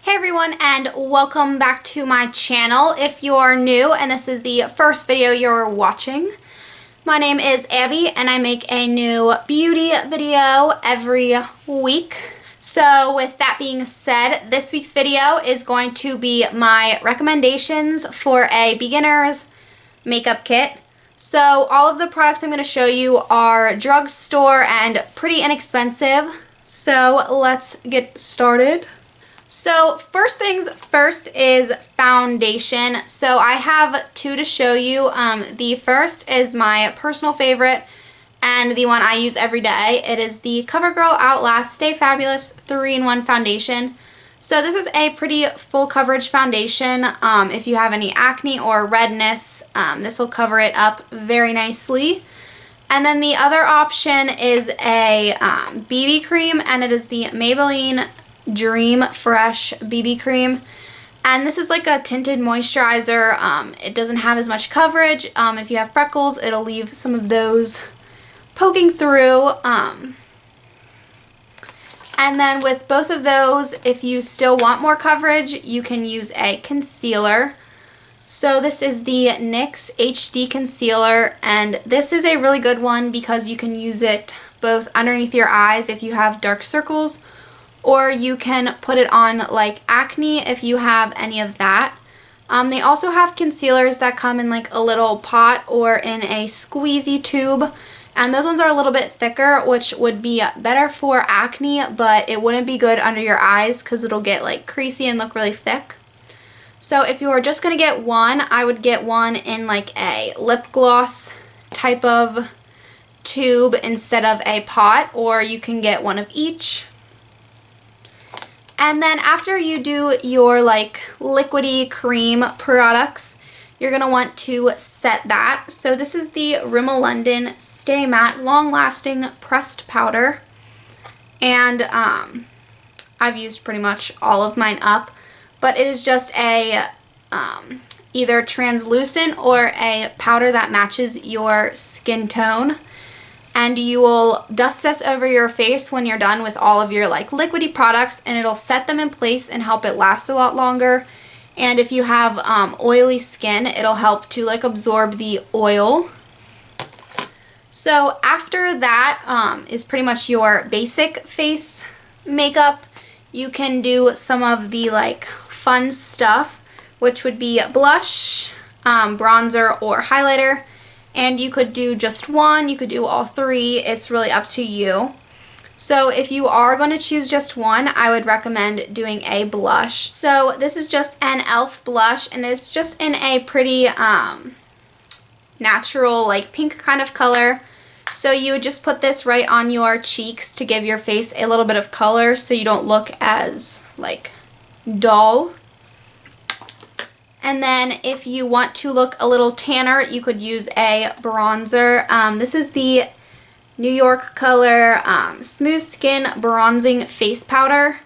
Hey everyone, and welcome back to my channel. If you're new and this is the first video you're watching, my name is Abby and I make a new beauty video every week. So with that being said, this week's video is going to be my recommendations for a beginner's makeup kit. So all of the products I'm going to show you are drugstore and pretty inexpensive. So let's get started. So first things first is foundation. So I have two to show you. The first is my personal favorite and the one I use every day. It is the CoverGirl Outlast Stay Fabulous 3-in-1 foundation. So this is a pretty full coverage foundation. If you have any acne or redness, this will cover it up very nicely. And then the other option is a BB cream, and it is the Maybelline Dream Fresh BB cream, and this is like a tinted moisturizer. It doesn't have as much coverage. If you have freckles, it'll leave some of those poking through. And then with both of those, if you still want more coverage, you can use a concealer. So this is the NYX HD concealer, and this is a really good one because you can use it both underneath your eyes if you have dark circles, or you can put it on like acne if you have any of that. They also have concealers that come in like a little pot or in a squeezy tube, and those ones are a little bit thicker, which would be better for acne, but it wouldn't be good under your eyes because it'll get like creasy and look really thick. So if you were just going to get one, I would get one in like a lip gloss type of tube instead of a pot, or you can get one of each. And then after you do your like liquidy cream products, you're going to want to set that. So this is the Rimmel London Stay Matte Long Lasting Pressed Powder. And I've used pretty much all of mine up. But it is just a either translucent or a powder that matches your skin tone. And you will dust this over your face when you're done with all of your like liquidy products, and it'll set them in place and help it last a lot longer. And if you have oily skin, it'll help to like absorb the oil. So after that is pretty much your basic face makeup. You can do some of the like fun stuff, which would be blush, bronzer, or highlighter. And you could do just one, you could do all three, it's really up to you. So if you are going to choose just one, I would recommend doing a blush. So this is just an e.l.f. blush, and it's just in a pretty natural like pink kind of color. So you would just put this right on your cheeks to give your face a little bit of color so you don't look as like dull. And then if you want to look a little tanner, you could use a bronzer. This is the New York Color Smooth Skin Bronzing Face Powder.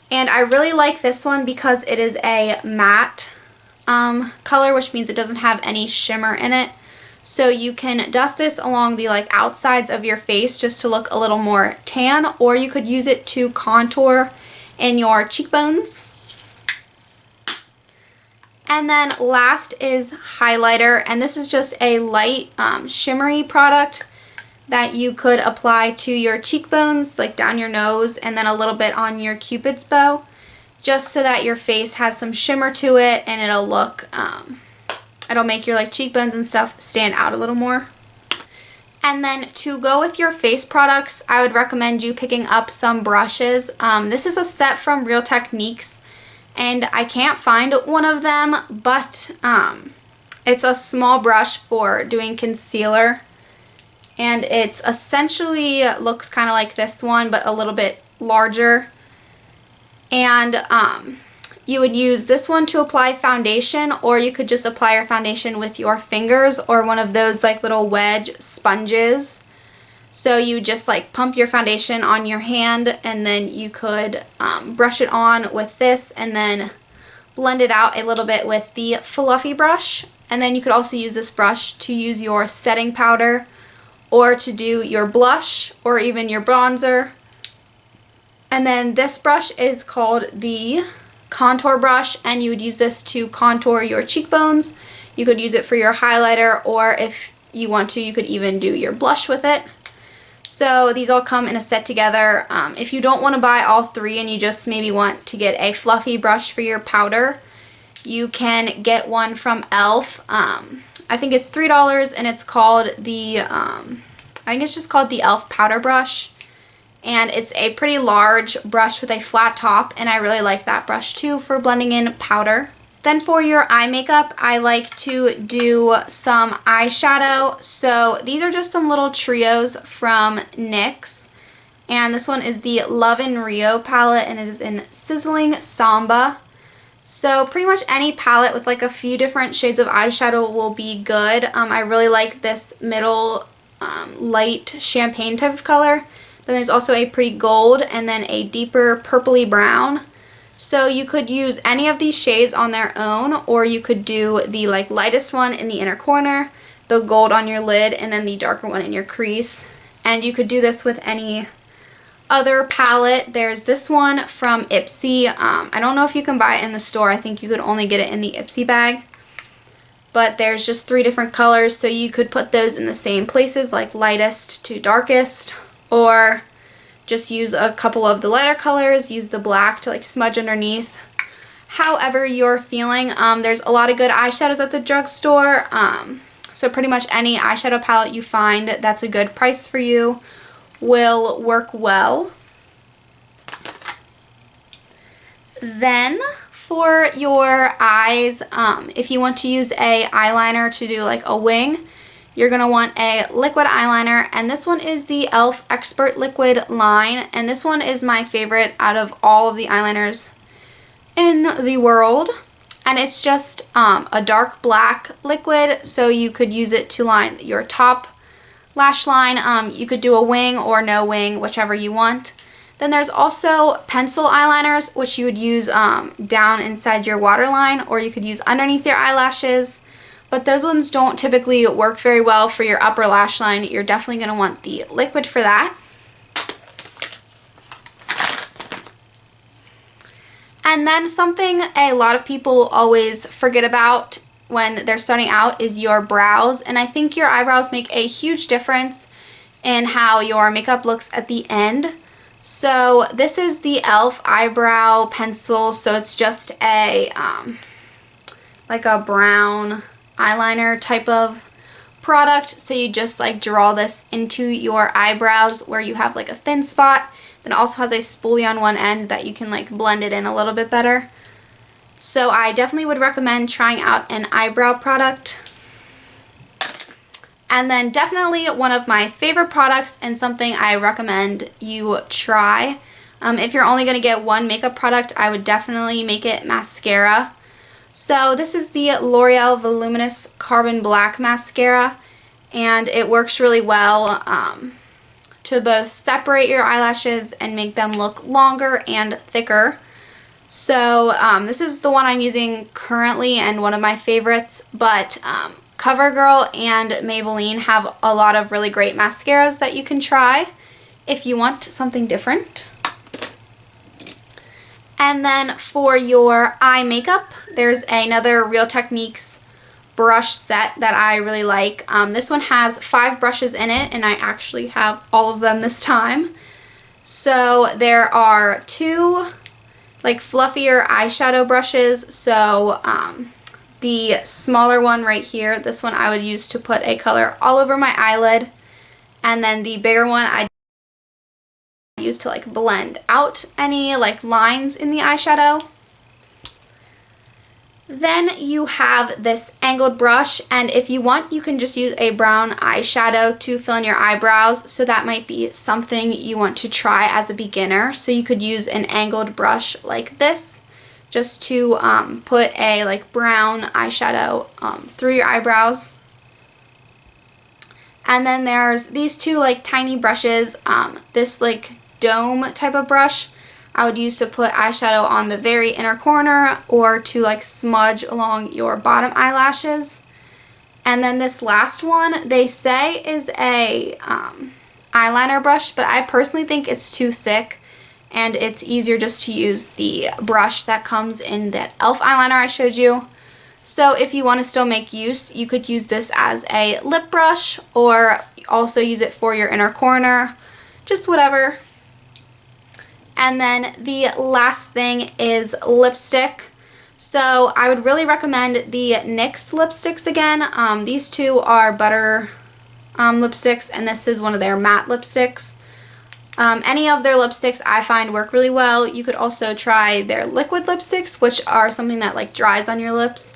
And I really like this one because it is a matte color, which means it doesn't have any shimmer in it. So you can dust this along the like outsides of your face just to look a little more tan, or you could use it to contour in your cheekbones. And then last is highlighter, and this is just a light shimmery product that you could apply to your cheekbones, like down your nose, and then a little bit on your cupid's bow, just so that your face has some shimmer to it, and it'll look, it'll make your like cheekbones and stuff stand out a little more. And then to go with your face products, I would recommend you picking up some brushes. This is a set from Real Techniques, and I can't find one of them, but it's a small brush for doing concealer, and it's essentially looks kind of like this one but a little bit larger. And you would use this one to apply foundation, or you could just apply your foundation with your fingers or one of those like little wedge sponges. So you just like pump your foundation on your hand, and then you could brush it on with this and then blend it out a little bit with the fluffy brush. And then you could also use this brush to use your setting powder, or to do your blush, or even your bronzer. And then this brush is called the contour brush, and you would use this to contour your cheekbones. You could use it for your highlighter, or if you want to, you could even do your blush with it. So these all come in a set together. If you don't want to buy all three and you just maybe want to get a fluffy brush for your powder, you can get one from e.l.f. I think it's $3, and it's called the, I think it's just called the e.l.f. powder brush. And it's a pretty large brush with a flat top, and I really like that brush too for blending in powder. Then for your eye makeup, I like to do some eyeshadow. So these are just some little trios from NYX. And this one is the Love in Rio palette, and it is in Sizzling Samba. So pretty much any palette with like a few different shades of eyeshadow will be good. I really like this middle light champagne type of color. Then there's also a pretty gold and then a deeper purpley brown. So you could use any of these shades on their own, or you could do the like lightest one in the inner corner, the gold on your lid, and then the darker one in your crease. And you could do this with any other palette. There's this one from IPSY. I don't know if you can buy it in the store. I think you could only get it in the IPSY bag. But there's just 3 different colors, so you could put those in the same places, like lightest to darkest, or just use a couple of the lighter colors, use the black to like smudge underneath. However you're feeling. There's a lot of good eyeshadows at the drugstore, so pretty much any eyeshadow palette you find that's a good price for you will work well. Then for your eyes, if you want to use a eyeliner to do like a wing, you're going to want a liquid eyeliner, and this one is the e.l.f. Expert Liquid line, and this one is my favorite out of all of the eyeliners in the world. And it's just a dark black liquid, so you could use it to line your top lash line. You could do a wing or no wing, whichever you want. Then there's also pencil eyeliners, which you would use down inside your waterline, or you could use underneath your eyelashes. But those ones don't typically work very well for your upper lash line. You're definitely going to want the liquid for that. And then something a lot of people always forget about when they're starting out is your brows. And I think your eyebrows make a huge difference in how your makeup looks at the end. So this is the e.l.f. Eyebrow Pencil. So it's just a like a brown eyeliner type of product. So you just like draw this into your eyebrows where you have like a thin spot. Then it also has a spoolie on one end that you can like blend it in a little bit better. So I definitely would recommend trying out an eyebrow product. And then definitely one of my favorite products and something I recommend you try. If you're only going to get one makeup product, I would definitely make it mascara. So this is the L'Oreal Voluminous Carbon Black Mascara, and it works really well to both separate your eyelashes and make them look longer and thicker. So this is the one I'm using currently and one of my favorites, but CoverGirl and Maybelline have a lot of really great mascaras that you can try if you want something different. And then for your eye makeup, there's another Real Techniques brush set that I really like. This one has 5 brushes in it, and I actually have all of them this time. So there are 2 like fluffier eyeshadow brushes. So the smaller one right here, this one I would use to put a color all over my eyelid. And then the bigger one I use to like blend out any like lines in the eyeshadow. Then you have this angled brush, and if you want, you can just use a brown eyeshadow to fill in your eyebrows. So that might be something you want to try as a beginner. So you could use an angled brush like this just to put a like brown eyeshadow through your eyebrows. And then there's these 2 like tiny brushes. This like dome type of brush I would use to put eyeshadow on the very inner corner or to like smudge along your bottom eyelashes. And then this last one they say is a eyeliner brush, but I personally think it's too thick and it's easier just to use the brush that comes in that e.l.f. eyeliner I showed you. So if you want to still make use, you could use this as a lip brush or also use it for your inner corner, just whatever. And then the last thing is lipstick. So I would really recommend the NYX lipsticks again. These two are butter lipsticks, and this is one of their matte lipsticks. Any of their lipsticks I find work really well. You could also try their liquid lipsticks, which are something that like dries on your lips.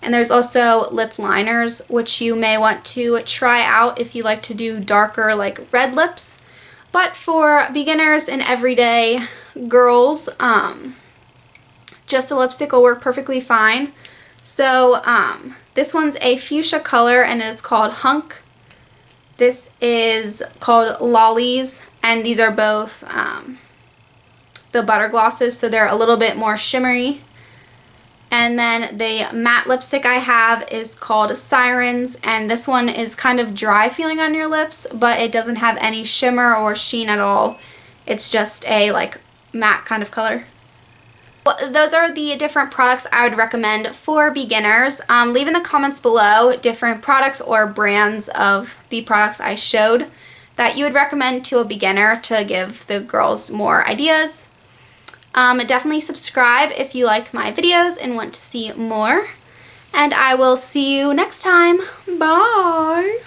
And there's also lip liners, which you may want to try out if you like to do darker like red lips. But for beginners and everyday girls, just a lipstick will work perfectly fine. So this one's a fuchsia color and it is called Hunk. This is called Lollies, and these are both the butter glosses, so they're a little bit more shimmery. And then the matte lipstick I have is called Sirens, and this one is kind of dry feeling on your lips, but it doesn't have any shimmer or sheen at all. It's just a like matte kind of color. Well, those are the different products I would recommend for beginners. Leave in the comments below different products or brands of the products I showed that you would recommend to a beginner to give the girls more ideas. Definitely subscribe if you like my videos and want to see more. And I will see you next time. Bye!